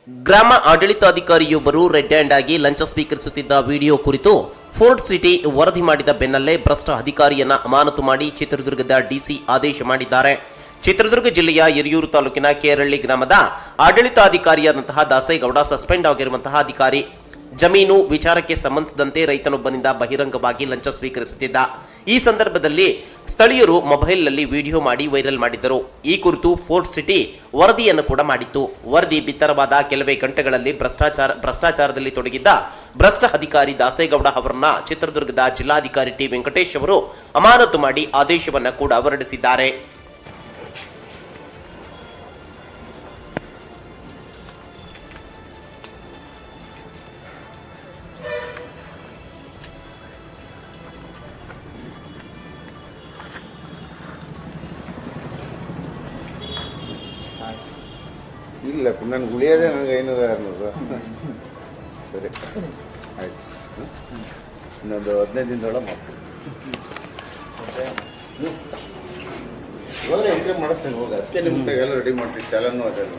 ಗ್ರಾಮ ಆಡಳಿತಾಧಿಕಾರಿಯೊಬ್ಬರು red hand ಆಗಿ ಲಂಚ ಸ್ವೀಕರಿಸುತ್ತಿದ್ದ ವಿಡಿಯೋ ಕುರಿತು ಫೋರ್ಟ್ ಸಿಟಿ ವರದಿ ಮಾಡಿದ ಬೆನ್ನಲ್ಲೇ ಭ್ರಷ್ಟ ಅಧಿಕಾರಿಯನ್ನ ಅಮಾನತು ಮಾಡಿ ಚಿತ್ರದುರ್ಗದ ಡಿಸಿ ಆದೇಶ ಮಾಡಿದ್ದಾರೆ. ಚಿತ್ರದುರ್ಗ ಜಿಲ್ಲೆಯ ಹಿರಿಯೂರು ತಾಲೂಕಿನ ಕೇರಳ್ಳಿ ಗ್ರಾಮದ ಆಡಳಿತಾಧಿಕಾರಿಯಾದಂತಹ ದಾಸೇಗೌಡ ಸಸ್ಪೆಂಡ್ ಆಗಿರುವಂತಹ ಅಧಿಕಾರಿ ಜಮೀನು ವಿಚಾರಕ್ಕೆ ಸಂಬಂಧಿಸಿದಂತೆ ರೈತನೊಬ್ಬನಿಂದ ಬಹಿರಂಗವಾಗಿ ಲಂಚ ಸ್ವೀಕರಿಸುತ್ತಿದ್ದ. ಈ ಸಂದರ್ಭದಲ್ಲಿ ಸ್ಥಳೀಯರು ಮೊಬೈಲ್ನಲ್ಲಿ ವಿಡಿಯೋ ಮಾಡಿ ವೈರಲ್ ಮಾಡಿದ್ದರು. ಈ ಕುರಿತು ಫೋರ್ಟ್ ಸಿಟಿ ವರದಿಯನ್ನು ಕೂಡ ಮಾಡಿತ್ತು. ವರದಿ ಬಿತ್ತರವಾದ ಕೆಲವೇ ಗಂಟೆಗಳಲ್ಲಿ ಭ್ರಷ್ಟಾಚಾರದಲ್ಲಿ ತೊಡಗಿದ್ದ ಭ್ರಷ್ಟ ಅಧಿಕಾರಿ ದಾಸೇಗೌಡ ಅವರನ್ನ ಚಿತ್ರದುರ್ಗದ ಜಿಲ್ಲಾಧಿಕಾರಿ ಟಿ ವೆಂಕಟೇಶ್ ಅವರು ಅಮಾನತು ಮಾಡಿ ಆದೇಶವನ್ನು ಕೂಡ ಹೊರಡಿಸಿದ್ದಾರೆ. ಇಲ್ಲ, ನನಗೆ ಉಳಿಯೋದೇ ನನಗೆ 500-600. ಸರಿ, ಆಯ್ತು. ಇನ್ನೊಂದು 15 ದಿನದೊಳಗೆ ಮಾಡ್ತೀನಿ. ಇವಾಗ ಎಂಟ್ರಿ ಮಾಡಿಸ್ತೀನಿ. ಹೋಗಿ ಅದಕ್ಕೆ ನಿಮ್ಮ ಎಲ್ಲ ರೆಡಿ ಮಾಡ್ತೀನಿ. ಚಾಲನ್ನು ಅದೆಲ್ಲ